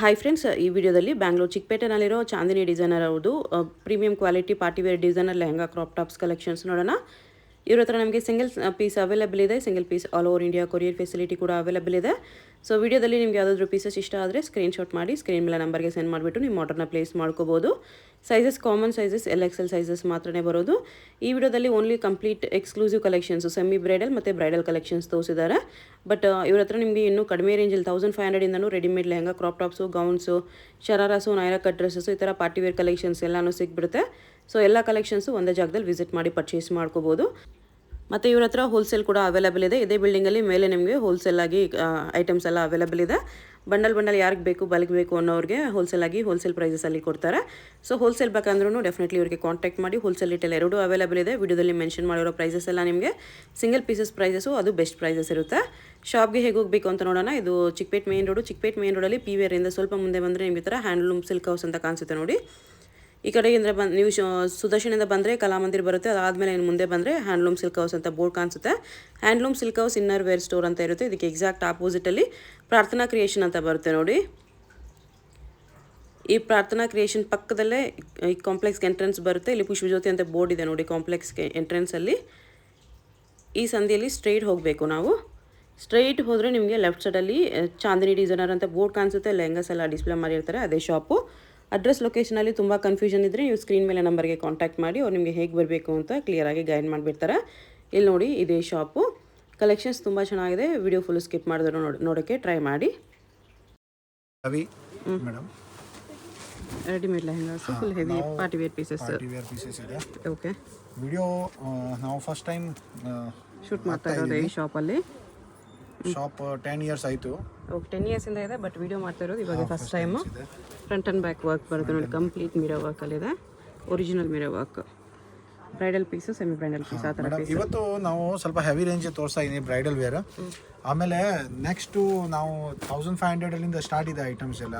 Hi friends, ಈ ವಿಡಿಯೋದಲ್ಲಿ ಬ್ಯಾಂಗ್ಳೂರು ಚಿಕ್ಕಪೇಟೆನಲ್ಲಿರೋ ಚಾಂದಿನಿ ಡಿಸೈನರ್ ಅವ್ರದ್ದು premium quality party wear designer lehenga crop tops collections ನೋಡೋಣ. ಇವ್ರ ಹತ್ರ ನಮಗೆ ಸಿಂಗಲ್ ಪೀಸ್ ಅವೈಲೇಬಲ್ ಇದೆ, single piece all over India courier facility ಕೂಡ ಅವೈಲೇಬಲ್ ಇದೆ. ಸೊ ವಿಡಿಯೋದಲ್ಲಿ ನಿಮಗೆ ಯಾವುದಾದ್ರೂ ಪೀಸಸ್ ಇಷ್ಟ ಆದರೆ ಸ್ಕ್ರೀನ್ಶಾಟ್ ಮಾಡಿ ಸ್ಕ್ರೀನ್ ಮೇಲೆ ನಂಬರ್ಗೆ ಸೆಂಡ್ ಮಾಡಿಬಿಟ್ಟು ನಿಮ್ಮ ಆರ್ಡರ್ನ ಪ್ಲೇಸ್ ಮಾಡ್ಕೋಬೋದು. Sizes common sizes LXL sizes ಮಾತ್ರನೇ ಬರೋದು. ಈ ವಿಡಿಯೋದಲ್ಲಿ only complete exclusive collections semi bridal ಮತ್ತು ಬ್ರೈಡಲ್ ಕಲೆಕ್ಷನ್ಸ್ ತೋರಿಸಿದ್ದಾರೆ. ಬಟ್ ಇವ್ರ ಹತ್ರ ನಿಮಗೆ ಇನ್ನೂ ಕಡಿಮೆ ರೇಂಜಲ್ಲಿ 1500ಇಂದನೂ readymade lehenga crop tops, gowns, shararas, Naira cut dresses ಈ ಥರ ಪಾರ್ಟಿ ವೇರ್ ಕಲೆಕ್ಷನ್ಸ್ ಎಲ್ಲನೂ ಸಿಕ್ಬಿಡುತ್ತೆ. ಸೊ ಎಲ್ಲ ಕಲೆಕ್ಷನ್ಸು ಒಂದೇ ಜಾಗದಲ್ಲಿ ವಿಸಿಟ್ ಮಾಡಿ ಪರ್ಚೇಸ್ ಮಾಡ್ಕೋಬೋದು. ಮತ್ತು ಇವ್ರ ಹತ್ರ ಹೋಲ್ಸೇಲ್ ಕೂಡ ಅವೈಲೇಬಲ್ ಇದೆ. ಇದೇ ಬಿಲ್ಡಿಂಗಲ್ಲಿ ಮೇಲೆ ನಿಮಗೆ ಹೋಲ್ಸೇಲ್ ಆಗಿ ಐಟಮ್ಸ್ ಎಲ್ಲ ಅವೈಲೇಬಲ್ ಇದೆ. ಬಂಡಲ್ ಯಾರಿಗೆ ಬೇಕು ಬಲ್ಕ್ ಬೇಕು ಅನ್ನೋರಿಗೆ ಹೋಲ್ಸೇಲ್ ಪ್ರೈಸಸಲ್ಲಿ ಕೊಡ್ತಾರೆ. ಸೊ ಹೋಲ್ಸೇಲ್ ಬೇಕಂದ್ರೂ ಡೆಫಿನೆಟ್ಲಿ ಇವರಿಗೆ ಕಾಂಟ್ಯಾಕ್ಟ್ ಮಾಡಿ. ಹೋಲ್ಸೇಲ್ ರಿಟೇಲ್ ಎರಡೂ ಅವೈಲೇಬಲ್ ಇದೆ. ವಿಡಿಯೋದಲ್ಲಿ ಮೆನ್ಷನ್ ಮಾಡಿರೋ ಪ್ರೈಸಸ್ ಎಲ್ಲ ನಿಮಗೆ ಸಿಂಗಲ್ ಪೀಸಸ್ ಪ್ರೈಸಸ್ಸು, ಅದು ಬೆಸ್ಟ್ ಪ್ರೈಸಸ್ ಇರುತ್ತೆ. ಶಾಪ್ಗೆ ಹೇಗೆ ಹೋಗಬೇಕು ಅಂತ ನೋಡೋಣ. ಇದು ಚಿಕ್ಕಪೇಟೆ ಮೇನ್ ರೋಡಲ್ಲಿ PVR ಇಂದ ಸ್ವಲ್ಪ ಮುಂದೆ ಬಂದರೆ ನಿಮಗೆ ಈ ಥರ ಹ್ಯಾಂಡ್ಲೂಮ್ ಸಿಲ್ಕ್ ಹೌಸ್ ಅಂತ ಕಾಣಿಸುತ್ತೆ ನೋಡಿ. ಈ ಕಡೆಯಿಂದ ನೀವು ಸುದರ್ಶನಿಂದ ಬಂದರೆ ಕಲಾಮಂದಿರ್ ಬರುತ್ತೆ. ಅದಾದಮೇಲೆ ಇನ್ನು ಮುಂದೆ ಬಂದರೆ ಹ್ಯಾಂಡ್ಲೂಮ್ ಸಿಲ್ಕ್ ಹೌಸ್ ಅಂತ ಬೋರ್ಡ್ ಕಾಣಿಸುತ್ತೆ. Handloom silk house inner wear store ಅಂತ ಇರುತ್ತೆ. ಇದಕ್ಕೆ ಎಕ್ಸಾಕ್ಟ್ ಆಪೋಸಿಟಲ್ಲಿ ಪ್ರಾರ್ಥನಾ ಕ್ರಿಯೇಷನ್ ಅಂತ ಬರುತ್ತೆ ನೋಡಿ. ಈ ಪ್ರಾರ್ಥನಾ ಕ್ರಿಯೇಷನ್ ಪಕ್ಕದಲ್ಲೇ ಈ ಕಾಂಪ್ಲೆಕ್ಸ್ಗೆ ಎಂಟ್ರೆನ್ಸ್ ಬರುತ್ತೆ. ಇಲ್ಲಿ ಪುಷ್ಪಜ್ಯೋತಿ ಅಂತ ಬೋರ್ಡ್ ಇದೆ ನೋಡಿ ಕಾಂಪ್ಲೆಕ್ಸ್ಗೆ ಎಂಟ್ರೆನ್ಸಲ್ಲಿ. ಈ ಸಂಧಿಯಲ್ಲಿ ಸ್ಟ್ರೈಟ್ ಹೋಗಬೇಕು ನಾವು. ಸ್ಟ್ರೈಟ್ ಹೋದರೆ ನಿಮಗೆ ಲೆಫ್ಟ್ ಸೈಡಲ್ಲಿ ಚಾಂದಿನಿ ಡಿಸೈನರ್ ಅಂತ ಬೋರ್ಡ್ ಕಾಣಿಸುತ್ತೆ. ಲೆಹಂಗಾಸ್ ಎಲ್ಲ ಡಿಸ್ಪ್ಲೇ ಮಾಡಿರ್ತಾರೆ, ಅದೇ ಶಾಪು. ಅಡ್ರೆಸ್ ಲೊಕೇಶನಲ್ಲಿ ತುಂಬ ಕನ್ಫ್ಯೂಷನ್ ಇದ್ದರೆ ನೀವು ಸ್ಕ್ರೀನ್ ಮೇಲೆ ನಂಬರ್ಗೆ ಕಾಂಟ್ಯಾಕ್ಟ್ ಮಾಡಿ ಅವ್ರು ನಿಮಗೆ ಹೇಗೆ ಬರಬೇಕು ಅಂತ ಕ್ಲಿಯರಾಗಿ ಗೈಡ್ ಮಾಡಿಬಿಡ್ತಾರೆ. ಇಲ್ಲಿ ನೋಡಿ ಇದೇ ಶಾಪು. ಕಲೆಕ್ಷನ್ಸ್ ತುಂಬ ಚೆನ್ನಾಗಿದೆ. ವಿಡಿಯೋ ಫುಲ್ ಸ್ಕಿಪ್ ಮಾಡಿದ್ರು ನೋಡೋಕ್ಕೆ ಟ್ರೈ ಮಾಡಿ. Madam readymade lehengas full heavy party wear pieces ಇದೆ. ಓಕೆ, ವಿಡಿಯೋ ನಾವು ಫಸ್ಟ್ ಟೈಮ್ ಶೂಟ್ ಮಾಡ್ತಾ ಇರೋದು ಈ ಶಾಪಲ್ಲಿ. ಶಾಪ್ 10 ಇಯರ್ಸ್ ಆಯಿತು. ಓಕೆ, 10 ಇಯರ್ಸಿಂದ ಇದೆ. ಬಟ್ ವಿಡಿಯೋ ಮಾಡ್ತಾ ಇರೋದು ಇವಾಗ first time. Front and back work ಬರುತ್ತೆ ನೋಡಿ. ಕಂಪ್ಲೀಟ್ ಮಿರರ್ ವರ್ಕಲ್ಲಿದೆ. Original mirror work. Bridal piece, semi bridal piece ಆ ಥರ ಪೀಸ್. ಇವತ್ತು ನಾವು ಸ್ವಲ್ಪ ಹೆವಿ ರೇಂಜ್ ತೋರಿಸ್ತಾ ಇದ್ದೀನಿ ಬ್ರೈಡಲ್ ವೇರ್. ಆಮೇಲೆ ನೆಕ್ಸ್ಟು ನಾವು 1500 ಸ್ಟಾರ್ಟ್ ಇದೆ ಐಟಮ್ಸ್ ಎಲ್ಲ.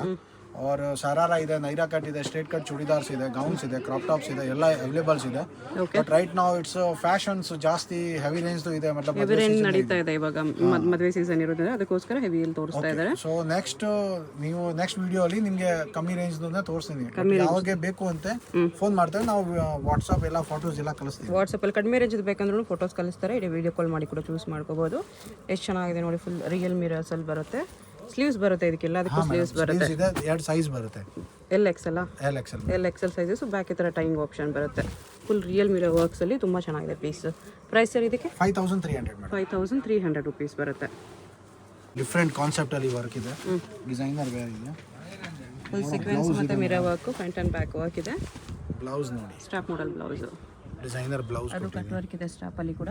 और शरारा ಇದೆ, ನೈರಾ ಕಟ್ ಇದೆ, ಸ್ಟ್ರೇಟ್ ಕಟ್ ಚೂಡಿದಾರ್ಸ್ ಇದೆ, ಗೌನ್ಸ್ ಇದೆ, ಕ್ರಾಪ್ ಟಾಪ್ಸ್ ಇದೆ, ಎಲ್ಲ ಅವೈಲೇಬಲ್ಸ್ ಇದೆ. ಬಟ್ ರೈಟ್ ನಾವು ಇಟ್ಸ್ ಫ್ಯಾಷನ್ಸ್ ಜಾಸ್ತಿ ಹೆವಿ ರೇಂಜ್ ಇದೆ. ಹೆವಿ ರೇಂಜ್ ನಡೀತಾ ಇದೆ ಇವಾಗ, ಮದುವೆ ಸೀಸನ್ ಇರೋದ್ರಿಂದ ಅದಕ್ಕೋಸ್ಕರ ಹೆವಿಯಲ್ಲಿ ತೋರಿಸ್ತಾ ಇದ್ದಾರೆ. ಸೊ ನೆಕ್ಸ್ಟ್ ವಿಡಿಯೋ ಅಲ್ಲಿ ನಿಮಗೆ ಕಮ್ಮಿ ರೇಂಜ್ ತೋರಿಸ್ತೀನಿ. ಯಾವಾಗ ಬೇಕು ಅಂತ ಫೋನ್ ಮಾಡ್ತಾರೆ, ನಾವು ವಾಟ್ಸ್ಆಪ್ ಎಲ್ಲ ಫೋಟೋಸ್ ಎಲ್ಲ ಕಳಿಸ್ತೀವಿ. ವಾಟ್ಸಪ್ ಅಲ್ಲಿ ಕಡಿಮೆ ರೇಂಜ್ ಬೇಕಂದ್ರೂ ಫೋಟೋಸ್ ಕಳಿಸ್ತಾರೆ. ಇಡೀ ವಿಡಿಯೋ ಕಾಲ್ ಮಾಡಿ ಕೂಡ ಚೂಸ್ ಮಾಡ್ಕೋಬಹುದು. ಎಷ್ಟು ಚೆನ್ನಾಗಿದೆ ನೋಡಿ. ಫುಲ್ ರಿಯಲ್ ಮಿರರ್ಸ್ ಅಲ್ಲಿ ಬರುತ್ತೆ. ಸ್ಲೀವ್ಸ್ ಬರುತ್ತೆ ಇದಕ್ಕೆಲ್ಲ. ಅದಕ್ಕೆ ಸ್ಲೀವ್ಸ್ ಬರುತ್ತೆ. ಎರಡು ಸೈಜ್ ಬರುತ್ತೆ. LXL sizes. ಬ್ಯಾಕ್ ಈ ಥರ ಟೈಯಿಂಗ್ ಆಪ್ಷನ್ ಬರುತ್ತೆ. ಫುಲ್ ರಿಯಲ್ ಮಿರರ್ ವರ್ಕ್ಸ್ ಅಲ್ಲಿ ತುಂಬ ಚೆನ್ನಾಗಿದೆ ಪೀಸ್. ಪ್ರೈಸ್ ಸರ್ ಇದಕ್ಕೆ 5300 ರುಪೀಸ್ ಬರುತ್ತೆ. ಡಿಫ್ರೆಂಟ್ ಕಾನ್ಸೆಪ್ಟ್ ಅಲ್ಲಿ ವರ್ಕ್ ಇದೆ. ಡಿಸೈನರ್ ವೇರ್ ಇದೆ. ಫುಲ್ ಸೀಕ್ವೆನ್ಸ್ ಮತ್ತೆ mirror work, front and back work ಇದೆ. ಬ್ಲೌಸ್ ನೋಡಿ, strap model blouse, designer blouse. ಅದು ಕಟ್ ವರ್ಕ್ ಇದೆ ಸ್ಟ್ರಾಪ್ ಅಲ್ಲಿ ಕೂಡ.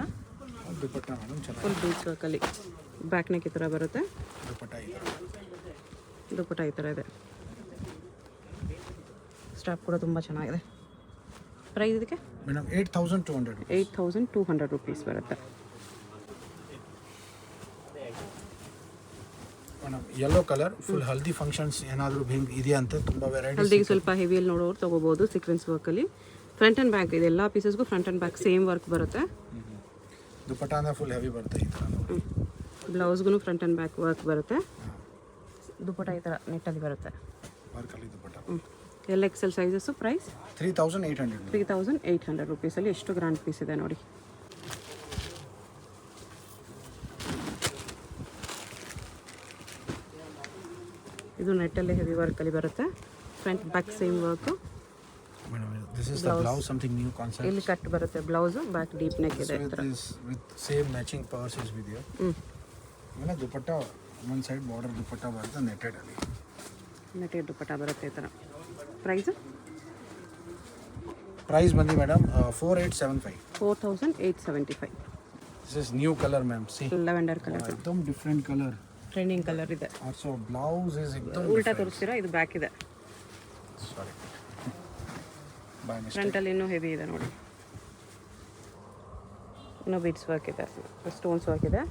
ದುಪಟ್ಟ ಮೇಡಮ್ ಚೆನ್ನಾಗಿ ಫುಲ್ ಬೀಡ್ಸ್ ವರ್ಕ್ ಅಲ್ಲಿ ಬ್ಯಾಕ್ ನೆಕ್ ಈ ಥರ ಬರುತ್ತೆ. ದುಪಟ್ಟ ಈ ಥರ ಇದೆ. ಸ್ಟ್ರಾಪ್ ಕೂಡ ತುಂಬ ಚೆನ್ನಾಗಿದೆ. ಪ್ರೈಸ್ ಇದಕ್ಕೆ ಮೇಡಮ್ 8200 ರುಪೀಸ್ ಬರುತ್ತೆ. ಮೇಡಮ್ ಯೆಲ್ಲೋ ಕಲರ್ ಫುಲ್ ಹಲ್ದಿ ಫಂಕ್ಷನ್ಸ್ ಏನಾದರೂ ಇದೆಯಾ ಅಂತ ತುಂಬ ವೆರೈಟಿ. ಹಲ್ದಿಗೆ ಸ್ವಲ್ಪ ಹೆವಿಯಲ್ಲಿ ನೋಡೋರು ತೊಗೋಬೋದು. ಸೀಕ್ವೆನ್ಸ್ ವರ್ಕಲ್ಲಿ ಫ್ರಂಟ್ ಆ್ಯಂಡ್ ಬ್ಯಾಕ್ ಇದೆ. ಎಲ್ಲ ಪೀಸಸ್ಗೂ front and back same work ಬರುತ್ತೆ. ದುಪಟ್ಟಾನ ಫುಲ್ ಹೆವಿ ಬರುತ್ತೆ ಈ ಥರ. ಬ್ಲೌಸ್ಗೂ ಫ್ರಂಟ್ ಆ್ಯಂಡ್ ಬ್ಯಾಕ್ ವರ್ಕ್ ಬರುತ್ತೆ. ದುಪಟ್ಟ ಈ ಥರ ನೆಟ್ಟಲ್ಲಿ ಬರುತ್ತೆ. ವರ್ಕಲ್ಲಿ ದುಪಟ್ಟ. LXL sizes. ಪ್ರೈಸ್ 3800 ರುಪೀಸಲ್ಲಿ. ಎಷ್ಟು ಗ್ರ್ಯಾಂಡ್ ಪೀಸ್ ಇದೆ ನೋಡಿ. ಇದು ನೆಟ್ಟಲ್ಲಿ ಹೆವಿ ವರ್ಕಲ್ಲಿ ಬರುತ್ತೆ. Front back same work. This is the blouse, something new concept. ಇಲ್ಲಿ ಕಟ್ ಬರುತ್ತೆ ಬ್ಲೌಸ್. ಬ್ಯಾಕ್ ಡೀಪ್ ನೆಕ್ ಇದೆ. With same matching purses with you. ಆಮೇಲೆ dupatta one side border dupatta ಬರುತ್ತೆ ನೆಟೆಡ್ ಅಲ್ಲಿ. ನೆಟೆಡ್ ದುಪಟ್ಟ ಬರುತ್ತೆ ಈ ಥರ. ಪ್ರೈಸ್ ಬಂದಿ madam 4875. This is new color ma'am. See, lavender color. एकदम different color. ಟ್ರೆಂಡಿಂಗ್ ಕಲರ್ ಇದೆ. Also blouse is एकदम ಉಲ್ಟಾ ತೋರಿಸ್ತೀರಾ? ಇದು ಬ್ಯಾಕ್ ಇದೆ. ಸಾರಿ ಬೈ ಮಿಸ್ಟೇಕ್. ಫ್ರಂಟ್ ಅಲ್ಲಿ ಇನ್ನೂ ಹೆವಿ ಇದೆ ನೋಡಿ. ಇನ್ನೂ ಬೀಡ್ಸ್ ವರ್ಕ್ ಇದೆ, ಸ್ಟೋನ್ಸ್ ವರ್ಕ್ ಇದೆ.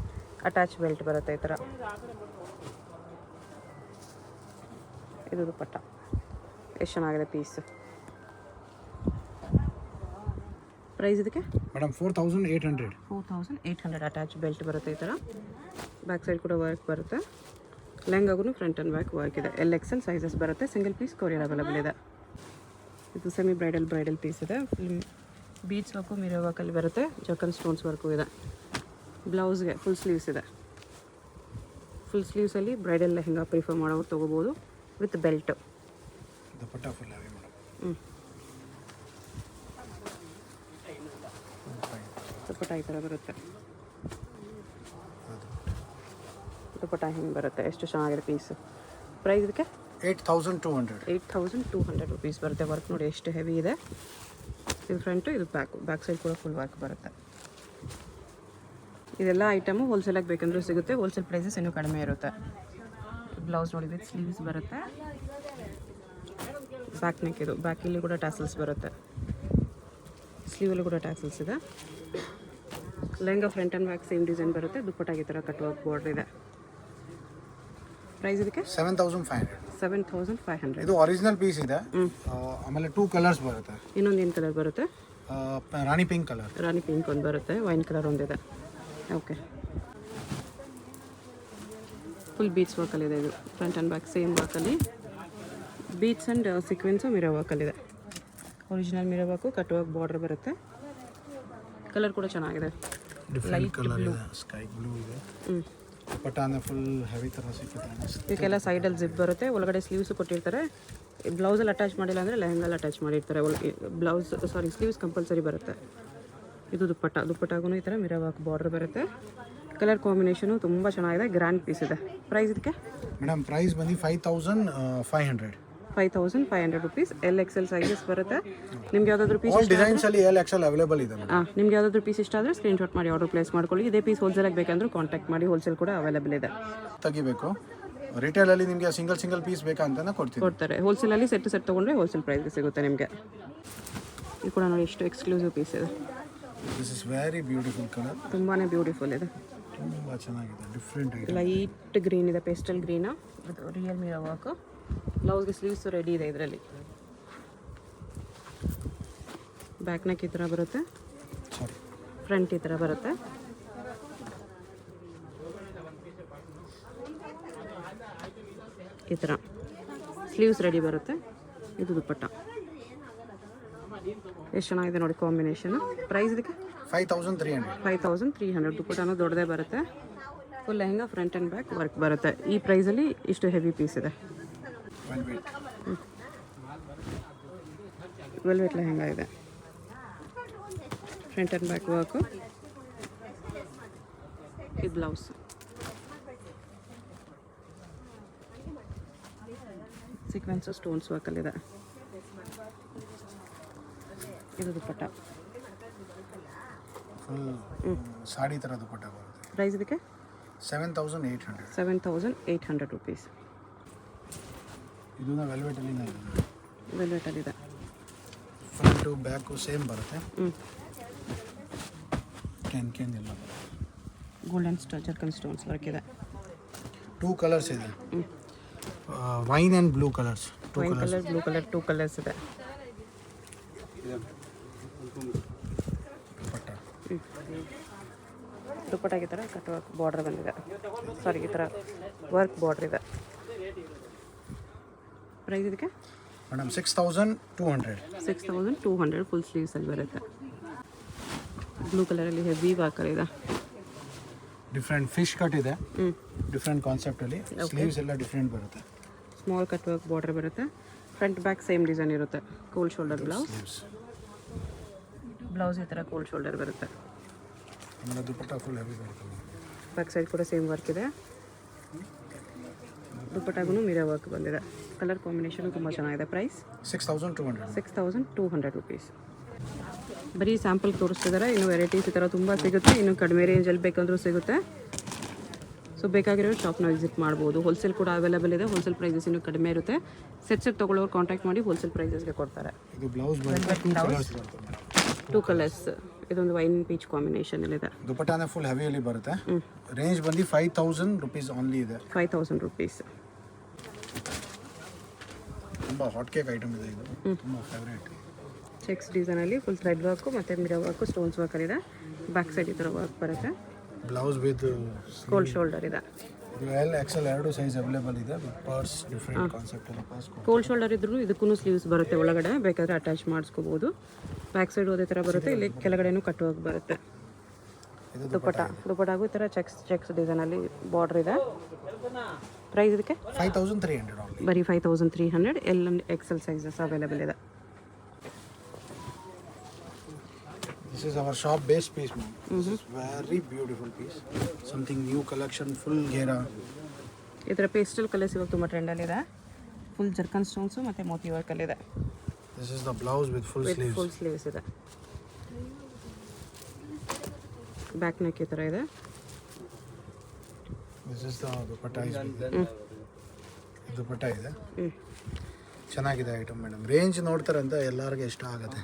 ಅಟ್ಯಾಚ್ ಬೆಲ್ಟ್ ಬರುತ್ತೆ ಈ ಥರ. ಇದು ದುಪಟ್ಟ. ಎಷ್ಟು ಚೆನ್ನಾಗಿದೆ ಪೀಸ್. ಪ್ರೈಸ್ ಇದಕ್ಕೆ ಮೇಡಮ್ 4800 ಅಟ್ಯಾಚ್ ಬೆಲ್ಟ್ ಬರುತ್ತೆ ಈ ಥರ. ಬ್ಯಾಕ್ ಸೈಡ್ ಕೂಡ ವರ್ಕ್ ಬರುತ್ತೆ. ಲೆಹಂಗಾಗೂ ಫ್ರಂಟ್ ಆ್ಯಂಡ್ ಬ್ಯಾಕ್ ವರ್ಕ್ ಇದೆ. LXL ಸೈಜಸ್ ಬರುತ್ತೆ. ಸಿಂಗಲ್ ಪೀಸ್ ಕೊರಿಯರ್ ಅವೈಲೇಬಲ್ ಇದೆ. ಇದು ಸೆಮಿ ಬ್ರೈಡಲ್ ಪೀಸ್ ಇದೆ. ಫುಲ್ ಬೀಡ್ಸ್ ವರ್ಕು ಮಿರರ್ ವರ್ಕಲ್ಲಿ ಬರುತ್ತೆ. ಜರ್ಕನ್ ಸ್ಟೋನ್ಸ್ ವರ್ಕು ಇದೆ. ಬ್ಲೌಸ್ಗೆ ಫುಲ್ ಸ್ಲೀವ್ಸ್ ಇದೆ. ಫುಲ್ ಸ್ಲೀವ್ಸಲ್ಲಿ ಬ್ರೈಡಲ್ ಲೆಹಂಗಾ ಪ್ರಿಫರ್ ಮಾಡೋರು ತೊಗೋಬೋದು with belt. Dupatta full heavy madam. Dupatta ಈ ಥರ ಬರುತ್ತೆ. ದುಪಟ್ಟ ಹಿಂಗೆ ಬರುತ್ತೆ. ಎಷ್ಟು ಚೆನ್ನಾಗಿದೆ ಪೀಸು. ಪ್ರೈಸ್ ಇದಕ್ಕೆ 8,200. 8,200 ರುಪೀಸ್ ಬರುತ್ತೆ. ವರ್ಕ್ ನೋಡಿ ಎಷ್ಟು ಹೆವಿ ಇದೆ. ಇದು ಫ್ರಂಟು, ಇದು ಬ್ಯಾಕ್ ಸೈಡ್ ಕೂಡ ಫುಲ್ ವರ್ಕ್ ಬರುತ್ತೆ. ಇದೆಲ್ಲ ಐಟಮು ಹೋಲ್ಸೇಲಾಗಿ ಬೇಕಂದ್ರೂ ಸಿಗುತ್ತೆ. ಹೋಲ್ಸೇಲ್ ಪ್ರೈಸಸ್ ಇನ್ನೂ ಕಡಿಮೆ ಇರುತ್ತೆ. ಬ್ಲೌಸ್ ನೋಡಿ ವಿತ್ ಸ್ಲೀವ್ಸ್ ಬರುತ್ತೆ. ಬ್ಯಾಕ್ ನೆಕ್ ಇದು. ಬ್ಯಾಕಲ್ಲಿ ಕೂಡ ಟ್ಯಾಸಲ್ಸ್ ಬರುತ್ತೆ. ಸ್ಲೀವಲ್ಲೂ ಕೂಡ ಟ್ಯಾಸಲ್ಸ್ ಇದೆ. Lehenga front and back same design ಬರುತ್ತೆ. ದುಪ್ಪಟ್ಟಾಗಿ ಈ ಥರ ಕಟ್ ವರ್ಕ್ ಬಾರ್ಡರ್ ಇದೆ. ಪ್ರೈಸ್ ಇದಕ್ಕೆ 7,500. 7,500. ಇದು ಒರಿಜಿನಲ್ ಪೀಸ್ ಇದೆ. ಆಮೇಲೆ 2 ಕಲರ್ಸ್ ಬರುತ್ತೆ. ಇನ್ನೊಂದು ಏನು ಕಲರ್ ಬರುತ್ತೆ? Rani pink colour. Rani pink ಒಂದು ಬರುತ್ತೆ. ವೈನ್ ಕಲರ್ ಒಂದಿದೆ. ಓಕೆ. ಫುಲ್ ಬೀಟ್ಸ್ ವರ್ಕಲ್ಲಿದೆ. ಇದು ಫ್ರಂಟ್ ಆ್ಯಂಡ್ ಬ್ಯಾಕ್ ಸೇಮ್ ವರ್ಕಲ್ಲಿ ಬೀಟ್ಸ್ ಆ್ಯಂಡ್ ಸೀಕ್ವೆನ್ಸು ಮಿರರ್ ವರ್ಕಲ್ಲಿದೆ. Original mirror work cut work border ಬರುತ್ತೆ. ಕಲರ್ ಕೂಡ ಚೆನ್ನಾಗಿದೆ. ಡಿಫ್ರೆಂಟ್ ಕಲರ್ ಇದೆ. ಸ್ಕೈ ಬ್ಲೂ ಇದೆ. ದುಪಟ್ಟಾನೆ ಫುಲ್ ಹೆವಿ ಥರ ಸಿಗುತ್ತೆ. ಇದಕ್ಕೆಲ್ಲ ಸೈಡಲ್ಲಿ ಜಿಪ್ ಬರುತ್ತೆ. ಒಳಗಡೆ ಸ್ಲೀವ್ಸು ಕೊಟ್ಟಿರ್ತಾರೆ. ಬ್ಲೌಸಲ್ಲಿ ಅಟ್ಯಾಚ್ ಮಾಡಿಲ್ಲ ಅಂದರೆ ಲೆಹಂಗಲ್ಲಿ ಅಟ್ಯಾಚ್ ಮಾಡಿರ್ತಾರೆ. ಸ್ಲೀವ್ಸ್ ಕಂಪಲ್ಸರಿ ಬರುತ್ತೆ. ಇದು ದುಪ್ಪಟ್ಟಾಗೂ ಈ ಥರ ಮಿರರ್ ವರ್ಕ್ ಬಾರ್ಡರ್ ಬರುತ್ತೆ. ಕಲರ್ ಕಾಂಬಿನೇಷನು ತುಂಬ ಚೆನ್ನಾಗಿದೆ. ಗ್ರ್ಯಾಂಡ್ ಪೀಸ್ ಇದೆ. ಪ್ರೈಸ್ ಇದಕ್ಕೆ ಮೇಡಮ್ ಪ್ರೈಸ್ ಬಂದು 5,500. 5,500 ರುಪೀಸ್. LXL ಸೈಜಸ್ ಬರುತ್ತೆ. ನಿಮ್ಗೆ ಯಾವುದಾದ್ರೂ ಪೀಸ್ ಆಲ್ ಡಿಸೈನ್ಸ್ ಅಲ್ಲಿ LXL ಅವೈಲೇಬಲ್ ಇದೆ. ನಿಮ್ಗೆ ಯಾವುದಾದ್ರೂ ಪೀಸ್ ಇಷ್ಟ ಆದರೆ ಸ್ಕ್ರೀನ್ಶಾಟ್ ಮಾಡಿ ಆರ್ಡರ್ ಪ್ಲೇಸ್ ಮಾಡ್ಕೊಳ್ಳಿ. ಇದೇ ಪೀಸ್ ಹೋಲ್ಸೇಲಾಗಿ ಬೇಕಂದ್ರೆ ಕಾಂಟ್ಯಾಕ್ಟ್ ಮಾಡಿ. ಹೋಲ್ಸೇಲ್ ಕೂಡ ಅವೈಲೇಬಲ್ ಇದೆ. ತೆಗಿಬೇಕು. ರಿಟೇಲಲ್ಲಿ ನಿಮಗೆ ಸಿಂಗಲ್ ಪೀಸ್ ಬೇಕಾ ಅಂತ ಕೊಡ್ತಾರೆ. ಹೋಲ್ಸೇಲಲ್ಲಿ ಸೆಟ್ ತೊಗೊಂಡ್ರೆ ಹೋಲ್ಸೇಲ್ ಪ್ರೈಸ್ಗೆ ಸಿಗುತ್ತೆ ನಿಮಗೆ. ಇದು ಕೂಡ ನೋಡಿ ಎಷ್ಟು ಎಕ್ಸ್ಕ್ಲೂಸಿವ್ ಪೀಸ್ ಇದೆ. This is very beautiful colour. ತುಂಬಾ ಬ್ಯೂಟಿಫುಲ್ ಇದೆ. ತುಂಬ ಚೆನ್ನಾಗಿದೆ. ಡಿಫ್ರೆಂಟ್ ಆಗಿದೆ. ಲೈಟ್ ಗ್ರೀನ್ ಇದೆ. Pastel green. ಇದು ರಿಯಲ್ ಮಿರರ್ ವರ್ಕ್. ಬ್ಲೌಸ್ಗೆ ಸ್ಲೀವ್ಸ್ ರೆಡಿ ಇದೆ. ಇದರಲ್ಲಿ ಬ್ಯಾಕ್ ನೆಕ್ ಈ ಥರ ಬರುತ್ತೆ. ಫ್ರಂಟ್ ಈ ಥರ ಬರುತ್ತೆ. ಈ ಥರ ಸ್ಲೀವ್ಸ್ ರೆಡಿ ಬರುತ್ತೆ. ಇದು ದುಪ್ಪಟ್ಟ. ಎಷ್ಟು ಚೆನ್ನಾಗಿದೆ ನೋಡಿ ಕಾಂಬಿನೇಷನ್. ಪ್ರೈಸ್ ಇದಕ್ಕೆ 5,300. 5,300. ದುಪ್ಪಟ್ಟನೂ ದೊಡ್ಡದೇ ಬರುತ್ತೆ. Full lehenga front and back work ಬರುತ್ತೆ. ಈ ಪ್ರೈಸಲ್ಲಿ ಇಷ್ಟು ಹೆವಿ ಪೀಸ್ ಇದೆ. ವೆಲ್ವೆಟ್ ಲೆಹಂಗಾ ಇದೆ. Front and back work. ಇದು ಬ್ಲೌಸ್. ಸೀಕ್ವೆನ್ಸು ಸ್ಟೋನ್ಸ್ ವರ್ಕಲ್ಲಿದೆ. ಇದು ದುಪ್ಪಟ್ಟ. ಸಾಡಿ ಥರ ದುಪಟ್ಟ ಬರುತ್ತೆ. ಪ್ರೈಸ್ ಇದಕ್ಕೆ 7,800. 7,800 ರುಪೀಸ್. ಇದನ್ನ ವೆಲ್ವೆಟಲ್ಲಿದೆ. ಫ್ರಂಟು ಬ್ಯಾಕು ಸೇಮ್ ಬರುತ್ತೆ. ಕ್ಯಾನ್ ಎಲ್ಲ ಗೋಲ್ಡನ್ ಜರ್ಕನ್ ಸ್ಟೋನ್ಸ್ ವರ್ಕ್ ಇದೆ. 2 ಕಲರ್ಸ್ ಇದೆ. Wine and blue colours. Wine colour, blue colour, 2 colours ಇದೆ. ದುಪ್ಪಟ್ಟಾಗಿ ಈ ಥರ ಕಟ್ ವರ್ಕ್ ಬಾರ್ಡರ್ ಬಂದಿದೆ. ಈ ಥರ ವರ್ಕ್ ಬಾರ್ಡರ್ ಇದೆ. ಪ್ರೈಸ್ ಇದಕ್ಕೆ ಮೇಡಮ್ 6,200. 6,200. ಫುಲ್ ಸ್ಲೀವ್ಸಲ್ಲಿ ಬರುತ್ತೆ. ಬ್ಲೂ ಕಲರಲ್ಲಿ ಹೆವಿ ವರ್ಕರ್ ಇದೆ. ಡಿಫ್ರೆಂಟ್ ಫಿಶ್ ಕಟ್ ಇದೆ. ಡಿಫ್ರೆಂಟ್ ಕಾನ್ಸೆಪ್ಟಲ್ಲಿ ಸ್ಲೀವ್ಸ್ ಎಲ್ಲ ಡಿಫ್ರೆಂಟ್ ಬರುತ್ತೆ. ಸ್ಮಾಲ್ ಕಟ್ ವರ್ಕ್ ಬಾರ್ಡರ್ ಬರುತ್ತೆ. ಫ್ರಂಟ್ ಬ್ಯಾಕ್ ಸೇಮ್ ಡಿಸೈನ್ ಇರುತ್ತೆ. ಕೋಲ್ಡ್ ಶೋಲ್ಡರ್ ಬ್ಲೌಸ್ ಈ ಥರ ಕೋಲ್ಡ್ ಶೋಲ್ಡರ್ ಬರುತ್ತೆ. ಆಮೇಲೆ ದುಪಟ್ಟ ಫುಲ್ ಹೆವಿ ಬರುತ್ತೆ. ಬ್ಯಾಕ್ ಸೈಡ್ ಕೂಡ ಸೇಮ್ ವರ್ಕ್ ಇದೆ. ದುಪ್ಪಟ್ಟಾಗೂ ಮಿರರ್ ವರ್ಕ್ ಬಂದಿದೆ. ಕಲರ್ ಕಾಂಬಿನೇಷನ್ ತುಂಬ ಚೆನ್ನಾಗಿದೆ. ಪ್ರೈಸ್ 6,200. 6,200 ರುಪೀಸ್. ಬರೀ ಸ್ಯಾಂಪಲ್ ತೋರಿಸ್ತಿದ್ದಾರೆ. ಇನ್ನು ವೆರೈಟೀಸ್ ಈ ಥರ ತುಂಬ ಸಿಗುತ್ತೆ. ಇನ್ನು ಕಡಿಮೆ ರೇಂಜಲ್ಲಿ ಬೇಕಂದ್ರೂ ಸಿಗುತ್ತೆ. ಸೊ ಬೇಕಾಗಿರೋ ಶಾಪ್ನ ವಿಸಿಟ್ ಮಾಡ್ಬೋದು. ಹೋಲ್ಸೇಲ್ ಕೂಡ ಅವೈಲೇಬಲ್ ಇದೆ. ಹೋಲ್ಸೇಲ್ ಪ್ರೈಸಸ್ ಇನ್ನೂ ಕಡಿಮೆ ಇರುತ್ತೆ. ಸೆಟ್ ತೊಗೊಳ್ಳೋರು ಕಾಂಟ್ಯಾಕ್ಟ್ ಮಾಡಿ ಹೋಲ್ಸೇಲ್ ಪ್ರೈಸಸ್ಗೆ ಕೊಡ್ತಾರೆ. ಇದು ಬ್ಲೌಸ್ ಬರುತ್ತೆ. 2 ಕಲರ್ಸ್. ಇದೊಂದು ವೈನ್ ಪೀಚ್ ಕಾಂಬಿನೇಷನ್ ಇದೆ. ದುಪಟ್ಟಾನೆ ಫುಲ್ ಹೆವಿಯಲ್ಲಿ ಬರುತ್ತೆ. ರೇಂಜ್ ಬಂದು 5,000 ರುಪೀಸ್ ಓನ್ಲಿ ಇದೆ. 5,000 ರುಪೀಸ್. ತುಂಬ ಹಾಟ್ ಕೇಕ್ ಐಟಮ್ ಇದೆ. ಇದು ತುಂಬ ಫೇವ್ರೇಟ್. ಚೆಕ್ಸ್ ಡಿಸೈನಲ್ಲಿ ಫುಲ್ ಥ್ರೆಡ್ ವರ್ಕು ಮತ್ತು ಮಿರರ್ ವರ್ಕು ಸ್ಟೋನ್ಸ್ ವರ್ಕ್ ಇದೆ. ಬ್ಯಾಕ್ ಸೈಡ್ ಈ ಥರ ವರ್ಕ್ ಬರುತ್ತೆ. ಬ್ಲೌಸ್ ವಿತ್ ಕೋಲ್ಡ್ ಶೋಲ್ಡರ್ ಇದೆ. ಎಲ್ ಎಕ್ಸೆಲ್ ಎರಡು ಸೈಜ್ ಅವೈಲೇಬಲ್ ಇದೆ ವಿತ್ ಪರ್ಸ್ ಡಿಫ್ರೆಂಟ್ ಕಾನ್ಸೆಪ್ಟ್ ಎಲ್ಲ ಪರ್ಸ್ ಕೋಲ್ಡ್ ಶೋಲ್ಡರ್ ಇದ್ರೂ ಇದಕ್ಕೂ ಸ್ಲೀವ್ಸ್ ಬರುತ್ತೆ ಒಳಗಡೆ, ಬೇಕಾದರೆ ಅಟ್ಯಾಚ್ ಮಾಡಿಸ್ಕೋಬೋದು. ಬ್ಯಾಕ್ ಸೈಡ್ ಅದೇ ಥರ ಬರುತ್ತೆ, ಇಲ್ಲಿ ಕೆಳಗಡೆನೂ ಕಟ್ಟುವಾಗಿ ಬರುತ್ತೆ. ದುಪ್ಪಟ್ಟಾಗೂ ಈ ಥರ ಚೆಕ್ಸ್ ಡಿಸೈನಲ್ಲಿ ಬಾರ್ಡ್ರ್ ಇದೆ. ಪ್ರೈಸ್ ಇದಕ್ಕೆ 5300 ಓನ್ಲಿ. ಬರೀ 5300. L and Excel sizes available ಇದೆ. This is our shop base piece, ma'am. This is very beautiful piece. Something new collection, full ghera. ಈ ಥರ ಪೇಸ್ಟಲ್ ಕಲರ್ಸ್ ಇವಾಗ ತುಂಬ ಟ್ರೆಂಡಲ್ಲಿದೆ. ಫುಲ್ ಜರ್ಕನ್ ಸ್ಟೋನ್ಸು ಮತ್ತು ಮೋತಿ ವರ್ಕಲ್ಲಿದೆ. This is the blouse with full sleeves. Full sleeves ಇದೆ. Back neck ಈ ಥರ ಇದೆ. This is the dupatta is dupatta ಇದೆ. ಚೆನ್ನಾಗಿದೆ ಐಟಮ್ ಮೇಡಮ್. ರೇಂಜ್ ನೋಡ್ತಾರೆ ಅಂತ ಎಲ್ಲರಿಗೂ ಇಷ್ಟ ಆಗುತ್ತೆ.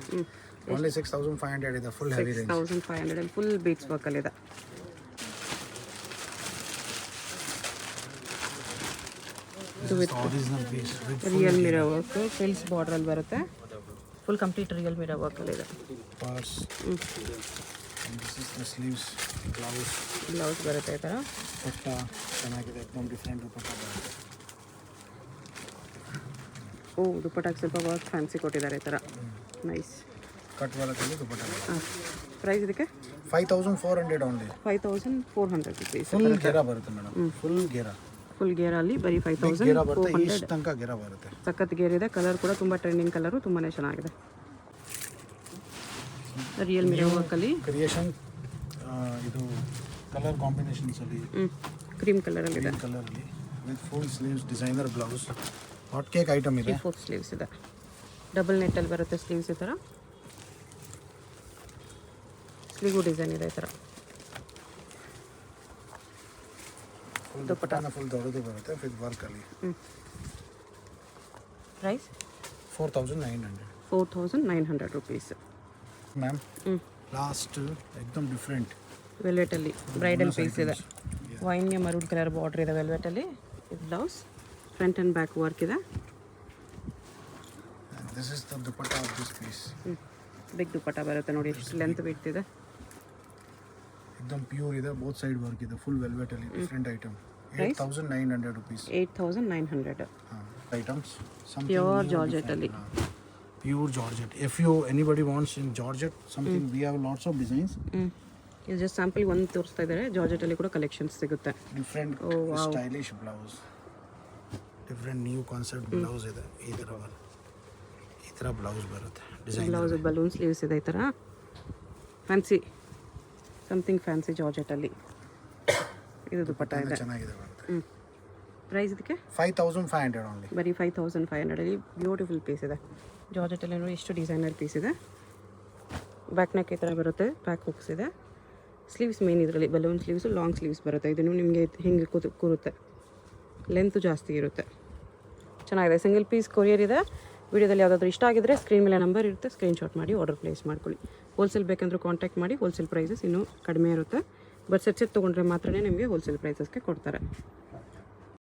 ಓನ್ಲಿ 6500 ಇದೆ, full heavy range. 6500 full beads ವರ್ಕಲ್ಲಿದೆ. Original piece with real mirror work, ಫಿಲ್ಸ್ ಬಾರ್ಡ್ರಲ್ಲಿ ಬರುತ್ತೆ. ಫುಲ್ ಕಂಪ್ಲೀಟ್ ರಿಯಲ್ ಮಿರರ್ ವರ್ಕಲ್ಲಿದೆ. Purse. This is the sleeves, blouse ಬರುತ್ತೆ ಈ ಥರ. ಪಟ್ಟ ಚೆನ್ನಾಗಿದೆ, एकदम ಡಿಫ್ರೆಂಟ್ ದುಪಟ್ಟ ಬರುತ್ತೆ. ದುಪ್ಪಟ್ಟಾಗಿ ಸ್ವಲ್ಪ ವರ್ಕ್ ಫ್ಯಾನ್ಸಿ ಕೊಟ್ಟಿದ್ದಾರೆ ಈ ಥರ. ನೈಸ್ ಕಟ್ ವರ್ಕಲ್ಲಿ ದುಪಟ್ಟ ಬರುತ್ತೆ. ಪ್ರೈಸ್ ಇದಕ್ಕೆ 5400 ಓನ್ಲಿ. 5400 ರುಪೀಸ್. ಫುಲ್ ಘೇರಾ ಬರುತ್ತೆ ಮೇಡಮ್, ಫುಲ್ ಗೇರಲ್ಲಿ ಬರೀ ಘೇರಾ ಬರುತ್ತೆ. 5400. ಇಷ್ಟು ತನಕ ಘೇರಾ ಬರುತ್ತೆ. ಸಖತ್ ಗೇರ್ ಇದೆ. ಕಲರ್ ಕೂಡ ತುಂಬ ಟ್ರೆಂಡಿಂಗ್ ಕಲರು, ತುಂಬಾ ಚೆನ್ನಾಗಿದೆ. ರಿಯಲ್ ಮಿರರ್ ವರ್ಕಲ್ಲಿ ಕ್ರಿಯೇಷನ್ ಇದು ಕಲರ್ ಕಾಂಬಿನೇಷನ್ಸ್ ಅಲ್ಲಿ ಕ್ರೀಮ್ ಕಲರಲ್ಲಿದೆ. ಕಲರಲ್ಲಿ with full sleeves, designer blouse, hot cake item ಇದೆ. 4 ಸ್ಲೀವ್ಸ್ ಇದೆ. ಡಬಲ್ ನೆಟ್ಟಲ್ಲಿ ಬರುತ್ತೆ ಸ್ಲೀವ್ಸ್ ಈ ಥರ. ಸ್ಲೀವು ಡಿಸೈನ್ ಇದೆ ಈ ಥರ. ದುಪಟ್ಟಾನ ಫುಲ್ ದೊಡ್ಡದು ಬರುತ್ತೆ ವಿತ್ ವರ್ಕ್ ಅಲ್ಲಿ. ಪ್ರೈಸ್ 4900. 4900 ರುಪೀಸ್. ಮ್ಯಾಮ್ ಲಾಸ್ಟ್ एकदम ಡಿಫ್ರೆಂಟ್ ವೆಲ್ವೆಟಲ್ಲಿ ಬ್ರೈಡಲ್ ಪೀಸ್ ಇದೆ. ವೈನ್ಗೆ ಮರೂನ್ ಕಲರ್ ಬಾರ್ಡರ್ ಇದೆ ವೆಲ್ವೆಟಲ್ಲಿ. ಇದು blouse, front and back work ಇದೆ. This is the dupatta of this piece. Big dupatta ಬರುತ್ತೆ ನೋಡಿ, ಎಷ್ಟು ಲೆಂತ್ ಬಿಡ್ತಿದೆ. ಇದೆ. एकदम ಪ್ಯೂರ್ ಇದೆ, ಬೋತ್ ಸೈಡ್ ವರ್ಕ್ ಇದೆ, ಫುಲ್ ವೆಲ್ವೆಟ್ ಅಲ್ಲಿ different item. 8900 rupees. 8900. Items. Pure Georgette ali. Pure Georgette. If you anybody wants in Georgette something, we have lots of designs. ಇದು ಜಸ್ಟ್ ಸ್ಯಾಂಪಲ್ ಒಂದು ತೋರಿಸ್ತಾ ಇದ್ದಾರೆ. ಜಾರ್ಜೆಟ್ ಅಲ್ಲಿ ಕೂಡ ಕಲೆಕ್ಷನ್ಸ್ ಸಿಗುತ್ತೆ. Different stylish blouse. Different new concept blouse ಇದೆ. ಈ ತರ ಬ್ಲೌಸ್ ಬರುತ್ತೆ. ಡಿಸೈನ್ ಬ್ಲೌಸ್ ಬಲೂನ್ ಸ್ಲೀವ್ಸ್ ಇದೆ ಈ ತರ. ಫ್ಯಾನ್ಸಿ ಸಮಥಿಂಗ್ ಫ್ಯಾನ್ಸಿ ಜಾರ್ಜೆಟ್ ಅಲ್ಲಿ. ಇದು ದುಪಟ್ಟ ಇದೆ. ಚೆನ್ನಾಗಿದೆ ಬರುತ್ತೆ. ಪ್ರೈಸ್ ಇದಕ್ಕೆ 5500 ಓನ್ಲಿ. ಬರೀ 5500 ಅಲ್ಲಿ ಬ್ಯೂಟಿಫುಲ್ ಪೀಸ್ ಇದೆ. ಜಾರ್ಜೆಟ್ ಅಲ್ಲಿ ನೋಡಿ ಎಷ್ಟು ಡಿಸೈನರ್ ಪೀಸ್ ಇದೆ. ಬ್ಯಾಕ್ ನೆಕ್ ಈ ಥರ ಬರುತ್ತೆ, ಬ್ಯಾಕ್ ಹುಕ್ಸ್ ಇದೆ. ಸ್ಲೀವ್ಸ್ ಮೇನ್ ಇದರಲ್ಲಿ ಬಲೂನ್ ಸ್ಲೀವ್ಸು, ಲಾಂಗ್ ಸ್ಲೀವ್ಸ್ ಬರುತ್ತೆ. ಇದನ್ನು ನಿಮಗೆ ಹಿಂಗೆ ಕೂರುತ್ತೆ, ಲೆಂತು ಜಾಸ್ತಿ ಇರುತ್ತೆ. ಚೆನ್ನಾಗಿದೆ. ಸಿಂಗಲ್ ಪೀಸ್ ಕೊರಿಯರ್ ಇದೆ. ವಿಡಿಯೋದಲ್ಲಿ ಯಾವುದಾದ್ರೂ ಇಷ್ಟ ಆಗಿದ್ರೆ ಸ್ಕ್ರೀನ್ ಮೇಲೆ ನಂಬರ್ ಇರುತ್ತೆ, ಸ್ಕ್ರೀನ್ಶಾಟ್ ಮಾಡಿ ಆರ್ಡರ್ ಪ್ಲೇಸ್ ಮಾಡ್ಕೊಳ್ಳಿ. ಹೋಲ್ಸೇಲ್ ಬೇಕಂದ್ರೆ ಕಾಂಟ್ಯಾಕ್ಟ್ ಮಾಡಿ. ಹೋಲ್ಸೇಲ್ ಪ್ರೈಸಸ್ ಇನ್ನೂ ಕಡಿಮೆ ಇರುತ್ತೆ. ಬಟ್ ಸೆಟ್ ತೊಗೊಂಡ್ರೆ ಮಾತ್ರ ನಿಮಗೆ ಹೋಲ್ಸೇಲ್ ಪ್ರೈಸಸ್ಗೆ ಕೊಡ್ತಾರೆ.